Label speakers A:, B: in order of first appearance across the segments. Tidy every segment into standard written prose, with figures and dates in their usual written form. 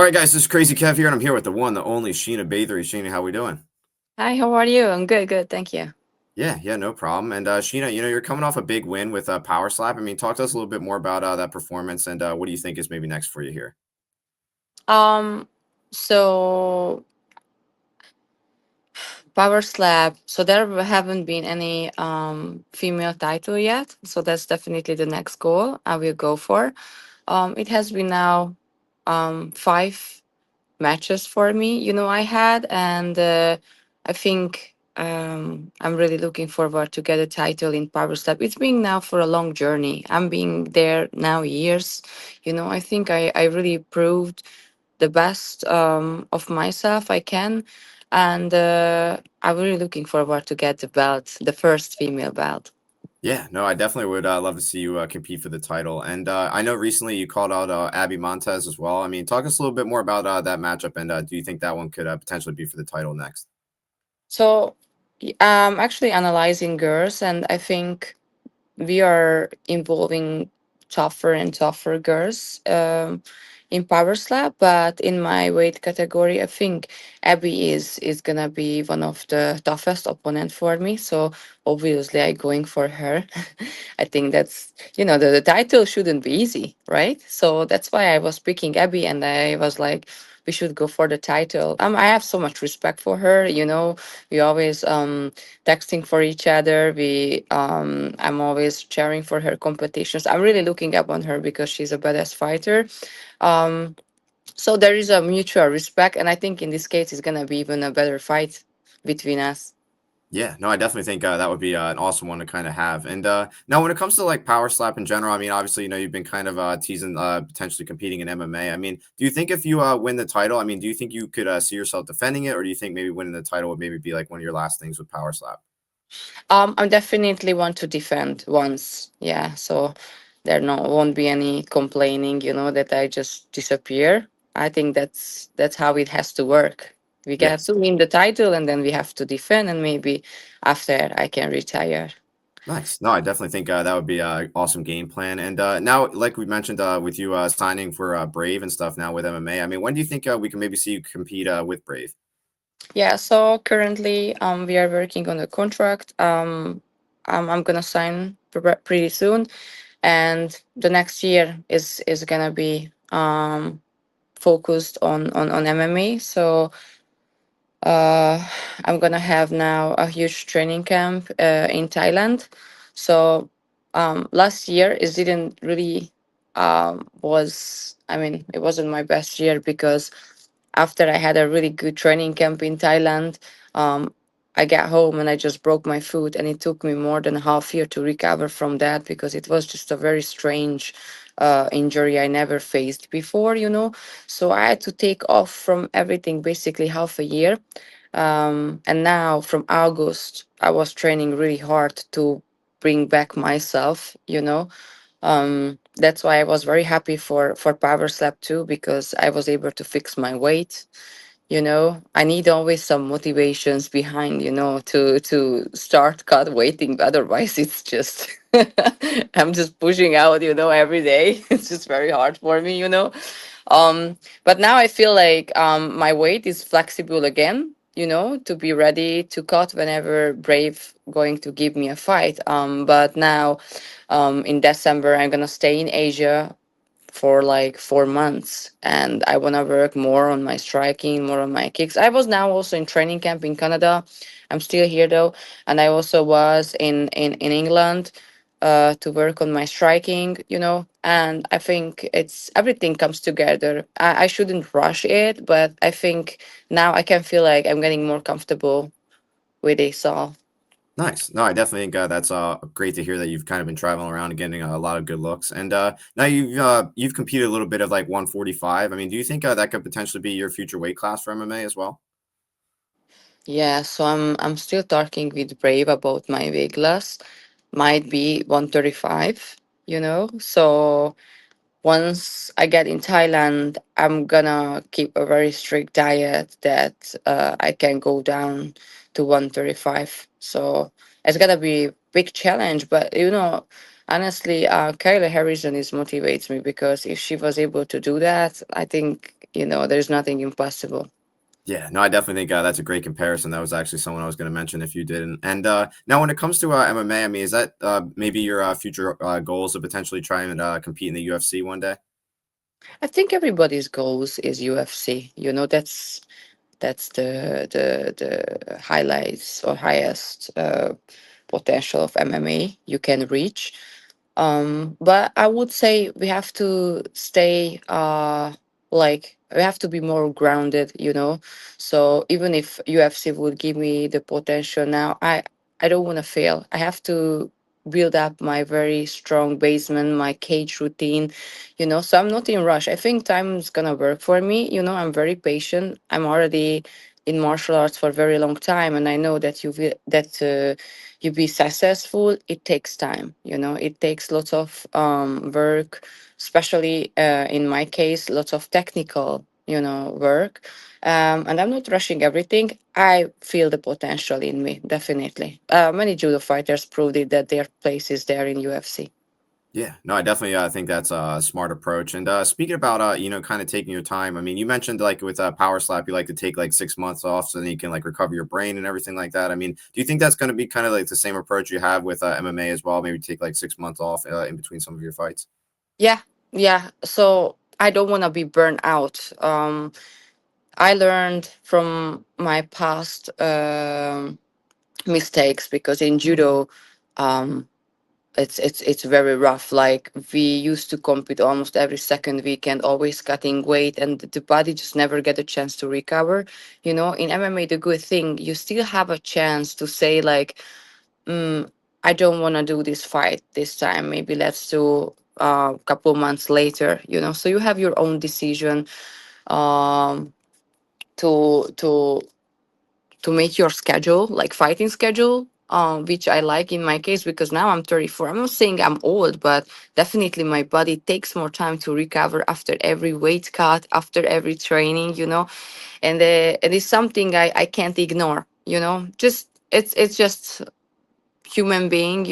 A: right, guys, this is Crazy Kev here, and I'm here with the one, the only Sheena Bathory. Sheena, how we doing?
B: Hi, how are you? I'm good, good, thank you.
A: Yeah, no problem. And Sheena, you're coming off a big win with Power Slap. I mean, talk to us a little bit more about that performance, and what do you think is maybe next for you here?
B: Um, so Power Slap. So there haven't been any female title yet. So that's definitely the next goal I will go for. It has been now five matches for me, I had, and I think I'm really looking forward to get a title in Power Step. It's been now for a long journey. I'm being there now years. I think I really proved the best of myself I can, and I'm really looking forward to get the belt, the first female belt.
A: Yeah, no, I definitely would love to see you compete for the title. And I know recently you called out Abby Montez as well. I mean, talk us a little bit more about that matchup, and do you think that one could potentially be for the title next?
B: So I'm actually analyzing girls, and I think we are involving tougher and tougher girls in power slap, but in my weight category I think Abby is gonna be one of the toughest opponent for me, so obviously I going for her. I think that's, the title shouldn't be easy, right? So that's why I was picking Abby, and I was like, we should go for the title. I have so much respect for her. We always texting for each other. I'm always cheering for her competitions. I'm really looking up on her because she's a badass fighter. Um, so there is a mutual respect, and I think in this case it's gonna be even a better fight between us.
A: Yeah, no, I definitely think that would be an awesome one to kind of have. And now, when it comes to like Power Slap in general, I mean, obviously, you've been kind of teasing potentially competing in MMA. I mean, do you think if you win the title, I mean, do you think you could see yourself defending it, or do you think maybe winning the title would maybe be like one of your last things with Power Slap?
B: I definitely want to defend once, yeah. So there won't be any complaining, that I just disappear. I think that's how it has to work. We have
A: Yes.
B: to win the title, and then we have to defend, and maybe after I can retire.
A: Nice. No, I definitely think that would be an awesome game plan. And now, like we mentioned, with you signing for Brave and stuff now with MMA, I mean, when do you think we can maybe see you compete with Brave?
B: Yeah, so currently we are working on a contract. I'm gonna sign pretty soon, and the next year is gonna be focused on MMA. So uh, I'm gonna have now a huge training camp in Thailand. So last year it didn't really was, I mean, it wasn't my best year because after I had a really good training camp in Thailand, um, I got home and I just broke my foot, and it took me more than a half year to recover from that because it was just a very strange injury I never faced before, So I had to take off from everything basically half a year. And now from August, I was training really hard to bring back myself. That's why I was very happy for Power Slap too, because I was able to fix my weight. I need always some motivations behind, to start cut weighting. Otherwise, it's just I'm just pushing out, every day. It's just very hard for me. But now I feel like my weight is flexible again, to be ready to cut whenever Brave going to give me a fight. But now in December, I'm gonna stay in Asia for like 4 months, and I want to work more on my striking, more on my kicks. I was now also in training camp in Canada. I'm still here though, and I also was in England to work on my striking, and I think it's everything comes together. I shouldn't rush it, but I think now I can feel like I'm getting more comfortable with it all.
A: Nice. No, I definitely think that's great to hear that you've kind of been traveling around and getting a lot of good looks. And now you've competed a little bit of like 145. I mean, do you think that could potentially be your future weight class for MMA as well?
B: Yeah, so I'm still talking with Brave about my weight class. Might be 135, So once I get in Thailand, I'm gonna keep a very strict diet that I can go down to 135. So it's gonna be a big challenge, but honestly, Kayla Harrison is motivates me because if she was able to do that, I think There's nothing impossible.
A: Yeah, no, I definitely think that's a great comparison. That was actually someone I was going to mention if you didn't. And now, when it comes to MMA, I mean, is that maybe your future goals to potentially try and compete in the UFC one day?
B: I think everybody's goals is UFC. That's the highlights or highest potential of MMA you can reach. But I would say we have to stay like we have to be more grounded. So even if UFC would give me the potential now, I don't want to fail. I have to build up my very strong basement, my cage routine. So I'm not in rush. I think time's gonna work for me. I'm very patient. I'm already in martial arts for a very long time, and I know that you be successful, it takes time. It takes lots of work, especially in my case, lots of technical work. And I'm not rushing everything. I feel the potential in me, definitely. Many judo fighters proved it that their place is there in UFC.
A: Yeah, no, I definitely think that's a smart approach. And speaking about kind of taking your time, I mean, you mentioned like with Power Slap, you like to take like 6 months off so then you can like recover your brain and everything like that. I mean, do you think that's going to be kind of like the same approach you have with MMA as well? Maybe take like 6 months off in between some of your fights.
B: Yeah, yeah. So I don't want to be burned out. I learned from my past mistakes because in judo, um, it's very rough. Like we used to compete almost every second weekend, always cutting weight, and the body just never get a chance to recover. In MMA, the good thing, you still have a chance to say like, mm, I don't want to do this fight this time. Maybe let's do a couple months later. So you have your own decision um, to make your schedule, like fighting schedule, which I like in my case because now I'm 34. I'm not saying I'm old, but definitely my body takes more time to recover after every weight cut, after every training. And it's something I can't ignore. Just it's just human being.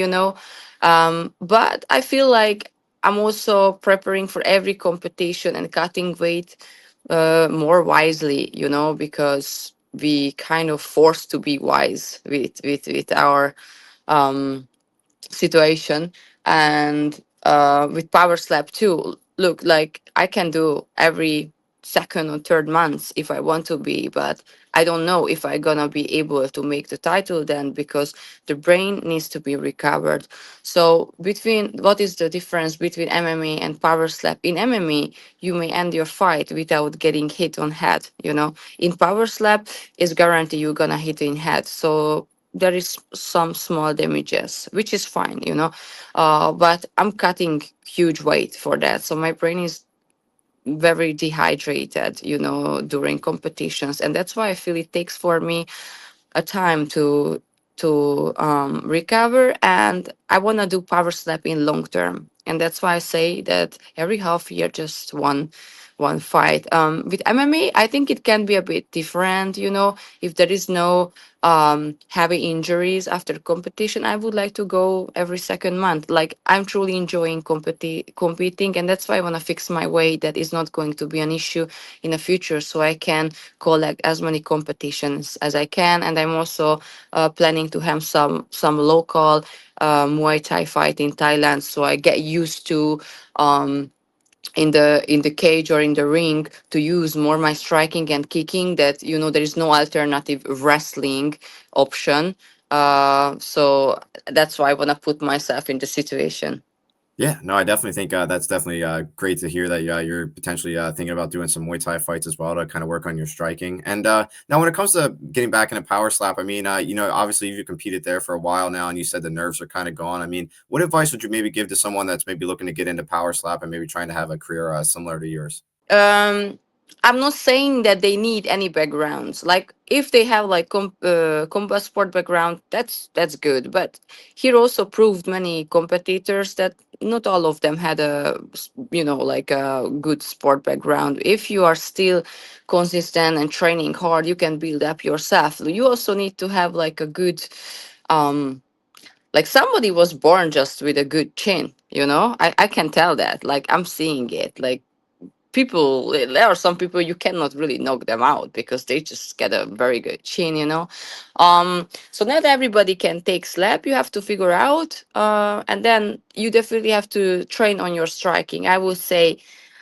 B: But I feel like I'm also preparing for every competition and cutting weight more wisely, because we kind of forced to be wise with our um, situation. And with Power Slap too, look, like I can do every second or third month if I want to be, but I don't know if I gonna be able to make the title then, because the brain needs to be recovered. So between what is the difference between MMA and Power Slap? In MMA, you may end your fight without getting hit on head. In Power Slap, it's guaranteed you're gonna hit in head. So there is some small damages, which is fine. But I'm cutting huge weight for that. So my brain is very dehydrated, during competitions. And that's why I feel it takes for me a time to recover, and I want to do Power Slap in long term. And that's why I say that every half year just one fight. With MMA, I think it can be a bit different. If there is no heavy injuries after competition, I would like to go every second month. Like I'm truly enjoying competing, and that's why I want to fix my weight. That is not going to be an issue in the future, so I can collect as many competitions as I can. And I'm also planning to have some local Muay Thai fight in Thailand, so I get used to um, in the cage or in the ring to use more my striking and kicking. That there is no alternative wrestling option. So that's why I want to put myself in the situation.
A: Yeah, no, I definitely think that's definitely great to hear that you're potentially thinking about doing some Muay Thai fights as well to kind of work on your striking. And now, when it comes to getting back into Power Slap, I mean, obviously you competed there for a while now, and you said the nerves are kind of gone. I mean, what advice would you maybe give to someone that's maybe looking to get into Power Slap and maybe trying to have a career similar to yours?
B: um I'm not saying that they need any backgrounds. Like if they have like combat sport background, that's good. But here also proved many competitors that not all of them had like a good sport background. If you are still consistent and training hard, you can build up yourself. You also need to have like a good um like somebody was born just with a good chin. I can tell that. Like I'm seeing it. Like people, there are some people you cannot really knock them out because they just get a very good chin, you know. So not everybody can take slap. You have to figure out, and then you definitely have to train on your striking. I would say,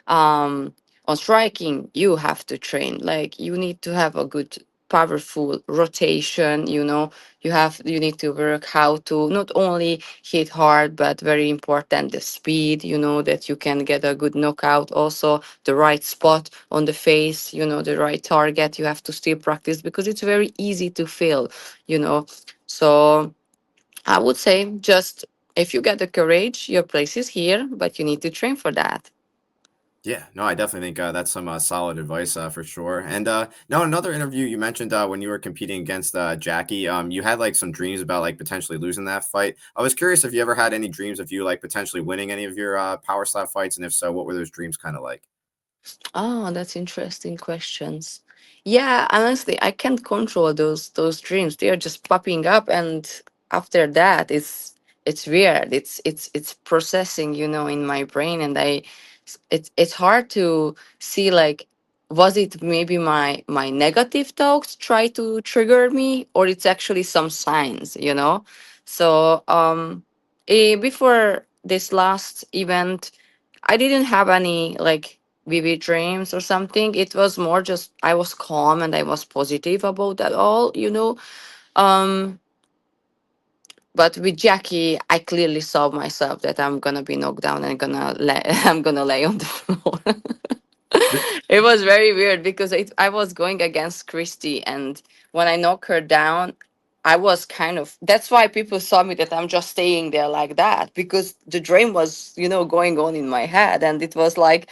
B: on striking, you have to train. Like you need to have a good, powerful rotation. You know, you need to work how to not only hit hard, but very important the speed. You know that you can get a good knockout. Also, the right spot on the face. You know, the right target. You have to still practice because it's very easy to fail. You know, so I would say just if you get the courage, your place is here, but you need to train for that.
A: Yeah, no, I definitely think that's some solid advice for sure. And now another interview you mentioned when you were competing against Jackie, you had like some dreams about like potentially losing that fight. I was curious if you ever had any dreams of you like potentially winning any of your power slap fights, and if so, what were those dreams kind of like?
B: Oh, that's interesting questions. Yeah, honestly, I can't control those dreams. They are just popping up, and after that, it's weird. It's processing, you know, in my brain, and it's hard to see like was it maybe my negative thoughts try to trigger me, or it's actually some signs, you know. So before this last event, I didn't have any like vivid dreams or something. It was more just I was calm and I was positive about that all, you know. Um, but with Jackie, I clearly saw myself that I'm gonna be knocked down and I'm gonna lay on the floor. It was very weird because I was going against Christy, and when I knocked her down, I was kind of. That's why people saw me that I'm just staying there like that because the dream was, you know, going on in my head, and it was like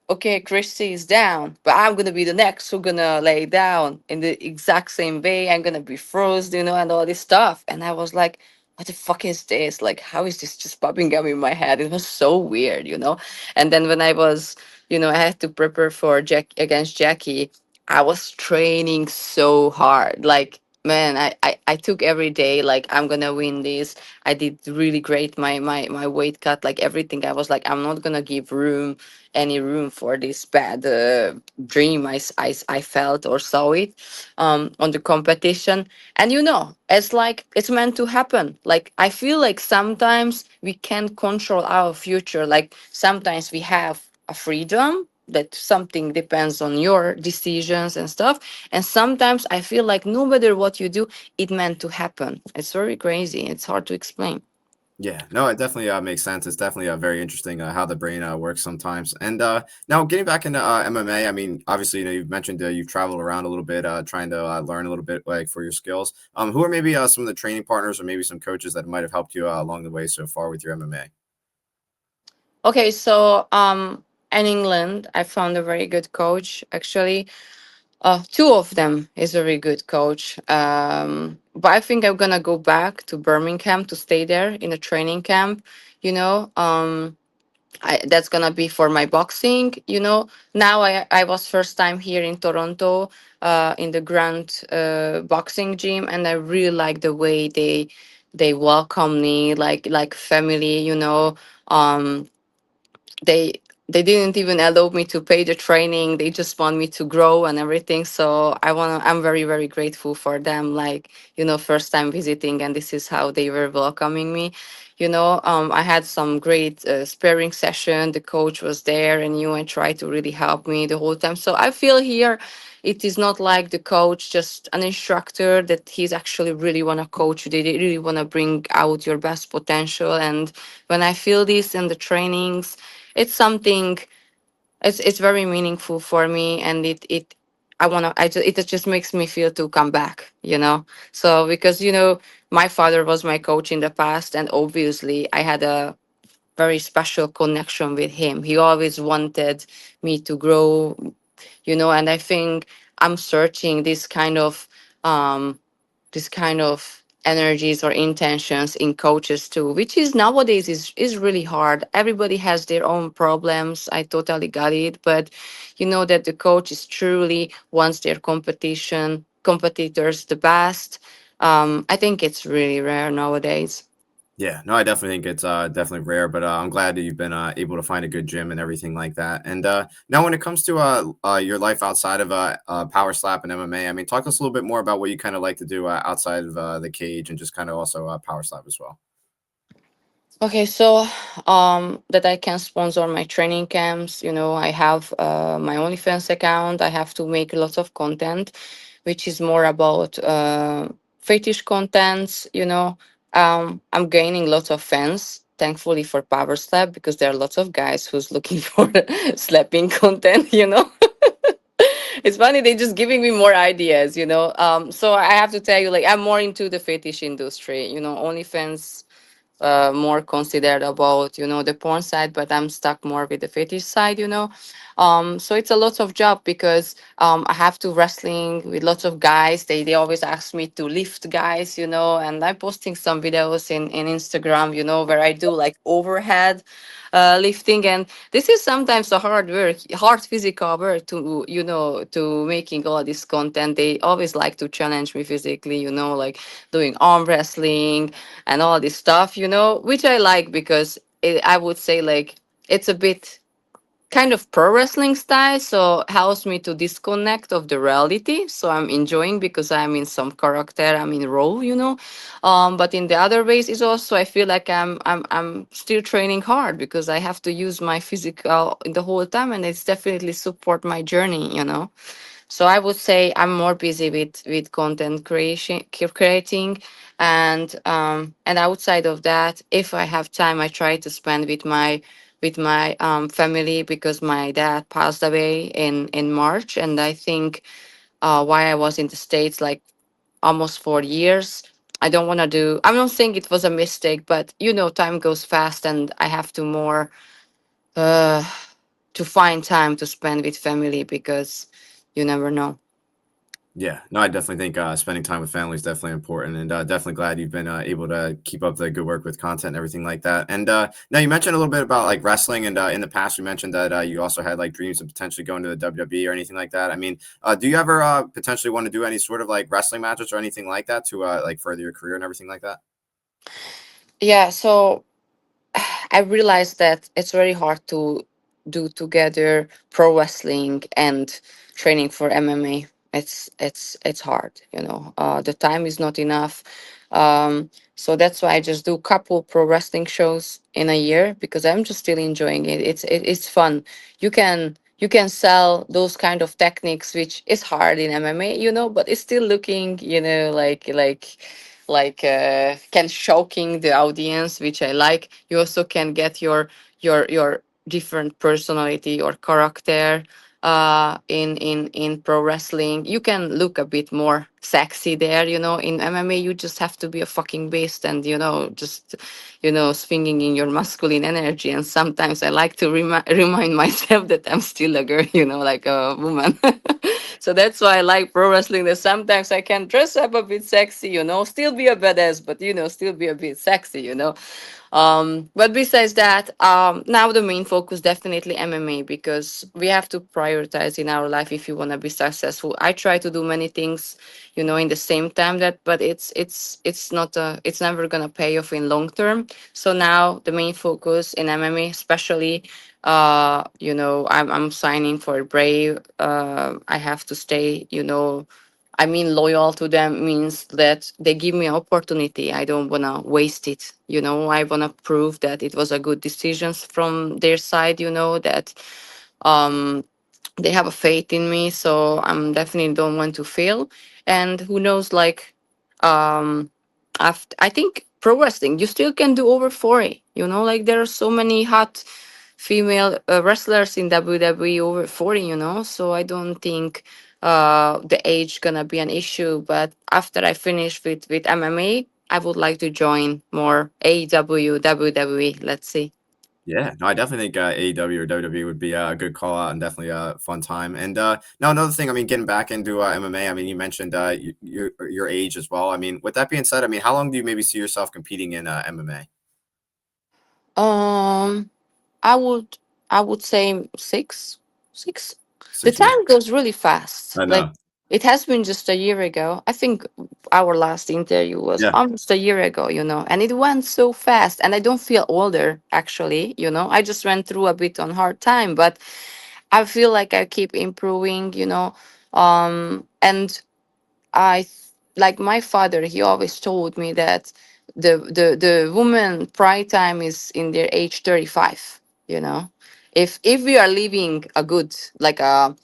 B: okay, Christy is down, but I'm gonna be the next who gonna lay down in the exact same way. I'm gonna be frozen, you know, and all this stuff, and I was like. What the fuck is this? Like, how is this just popping up in my head? It was so weird, you know. And then when I was, you know, I had to prepare for Jack against Jackie. I was training so hard. Like, man, I took every day, like, I'm gonna win this. I did really great. My weight cut, like everything. I was like, I'm not gonna give any room for this bad dream I felt or saw it on the competition. And you know, it's like it's meant to happen. Like I feel like sometimes we can't control our future. Like sometimes we have a freedom that something depends on your decisions and stuff, and sometimes I feel like no matter what you do, it meant to happen. It's very crazy, it's hard to explain.
A: Yeah, no, it definitely makes sense. It's definitely very interesting how the brain works sometimes. And now getting back into MMA, I mean, obviously, you know, you've mentioned you've traveled around a little bit, trying to learn a little bit like for your skills. Who are maybe some of the training partners or maybe some coaches that might have helped you along the way so far with your MMA?
B: Okay, so in England I found a very good coach actually. Two of them is a very good coach. But I think I'm gonna go back to Birmingham to stay there in a training camp. You know, that's gonna be for my boxing. You know, now I was first time here in Toronto, in the Grand Boxing Gym, and I really like the way they welcome me like family. You know, um, they they didn't even allow me to pay the training. They just want me to grow and everything. So I'm very very grateful for them, like, you know, first time visiting, and this is how they were welcoming me. You know, I had some great sparring session. The coach was there and you and tried to really help me the whole time. So I feel here it is not like the coach just an instructor, that he's actually really want to coach you. They really want to bring out your best potential. And when I feel this in the trainings, it's something, it's very meaningful for me, and it I want to, it just makes me feel to come back, you know. So because, you know, my father was my coach in the past, and obviously I had a very special connection with him. He always wanted me to grow, you know. And I think I'm searching um this kind of energies or intentions in coaches too, which is nowadays is really hard. Everybody has their own problems, I totally got it, but you know that the coach is truly wants their competitors the best. I think it's really rare nowadays.
A: Yeah, no, I definitely think it's definitely rare, but I'm glad that you've been able to find a good gym and everything like that. And now, when it comes to your life outside of power slap and MMA, I mean, talk to us a little bit more about what you kind of like to do outside of the cage and just kind of also power slap as well.
B: Okay, so that I can sponsor my training camps, I have my OnlyFans account. I have to make lots of content, which is more about fetish contents. I'm gaining lots of fans, thankfully for Power Slap, because there are lots of guys who's looking for slapping content. It's funny, they just giving me more ideas. So I have to tell you, like, I'm more into the fetish industry. OnlyFans more considered about the porn side, but I'm stuck more with the fetish side. So it's a lot of job because I have to wrestling with lots of guys. They always ask me to lift guys. And I'm posting some videos in Instagram, where I do like overhead lifting. And this is sometimes a hard work, hard physical work to making all this content. They always like to challenge me physically, like doing arm wrestling and all this stuff, which I like because I would say like it's a bit kind of pro wrestling style, so helps me to disconnect of the reality. So I'm enjoying because I'm in some character, I'm in role. But in the other ways, is also I feel like I'm still training hard because I have to use my physical the whole time, and it's definitely support my journey. So I would say I'm more busy with content creating, and outside of that, if I have time, I try to spend with my family because my dad passed away in March, and I think why I was in the States like almost 4 years. I don't want to do. I'm not saying it was a mistake, but time goes fast, and I have to more uh, to find time to spend with family because you never know.
A: Yeah, no, I definitely think spending time with family is definitely important, and definitely glad you've been able to keep up the good work with content and everything like that. And now you mentioned a little bit about like wrestling, and in the past you mentioned that you also had like dreams of potentially going to the WWE or anything like that. I mean, do you ever potentially want to do any sort of like wrestling matches or anything like that to like further your career and everything like that?
B: Yeah, so I realized that it's very hard to do together pro wrestling and training for MMA. It's hard. The time is not enough. So that's why I just do couple pro wrestling shows in a year because I'm just still enjoying it. It's fun. You can sell those kind of techniques, which is hard in MMA, but it's still looking, like can shocking the audience, which I like. You also can get your different personality or character in pro wrestling. You can look a bit more sexy there. In MMA you just have to be a fucking beast and just swinging in your masculine energy. And sometimes I like to remind myself that I'm still a girl, like a woman. So that's why I like pro wrestling. That sometimes I can dress up a bit sexy, still be a badass, but still be a bit sexy. But besides that, now the main focus definitely MMA because we have to prioritize in our life if you want to be successful. I try to do many things, in the same time but it's never gonna pay off in long term. So now the main focus in MMA, especially, I'm signing for Brave. I have to stay. I mean, loyal to them means that they give me opportunity. I don't wanna waste it. I wanna prove that it was a good decisions from their side. That um, they have a faith in me. So I'm definitely don't want to fail. And who knows, like, after I think pro wrestling, you still can do over 40. Like there are so many hot female wrestlers in WWE over 40. So I don't think the age gonna be an issue. But after I finish with MMA, I would like to join more AEW, WWE. Let's see.
A: Yeah, no, I definitely think AEW or WWE would be a good call out and definitely a fun time. And now another thing, I mean, getting back into MMA, I mean, you mentioned your age as well. I mean, with that being said, I mean, how long do you maybe see yourself competing in MMA?
B: Um, I would I would say six. The
A: 6 years.
B: time goes really fast.
A: I
B: Like
A: know.
B: It has been just a year ago. I think our last interview was
A: Yeah.
B: almost a year ago, and it went so fast. And I don't feel older, actually. I just went through a bit on hard time, but I feel like I keep improving. And like my father, he always told me that the woman prime time is in their age 35, you know. If we are living a good, like a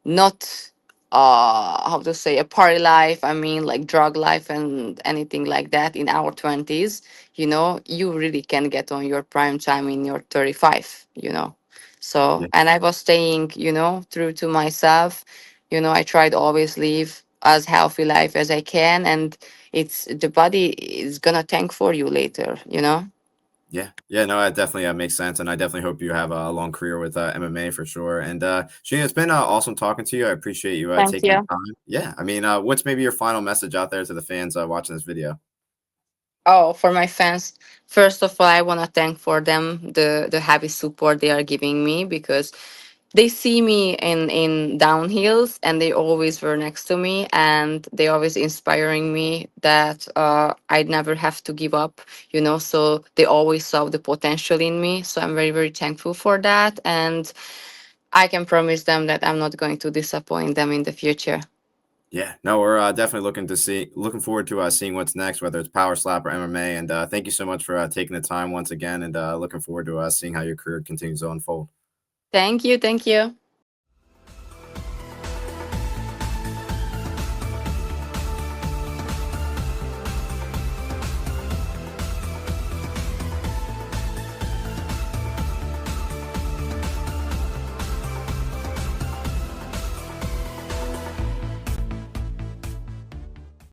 B: not how to say, a party life, I mean, like drug life and anything like that in our 20s, you really can get on your prime time in your 35. So,
A: Yeah.
B: and I was staying, true to myself. I tried always live as healthy life as I can, and it's the body is gonna thank for you later.
A: Yeah, yeah, no, that definitely makes sense, and I definitely hope you have a long career with MMA for sure. And Sheena, it's been awesome talking to you. I appreciate you
B: Thank
A: taking the
B: you.
A: time. Yeah, I mean, what's maybe your final message out there to the fans watching this video?
B: Oh, for my fans, first of all, I want to thank for them the heavy support they are giving me, because they see me in downhills, and they always were next to me, and they always inspiring me that I'd never have to give up. So they always saw the potential in me. So I'm very, very thankful for that, and I can promise them that I'm not going to disappoint them in the future.
A: Yeah, no, we're definitely looking forward to seeing what's next, whether it's Power Slap or MMA. And thank you so much for taking the time once again, and looking forward to seeing how your career continues to unfold.
B: Thank you. Thank you.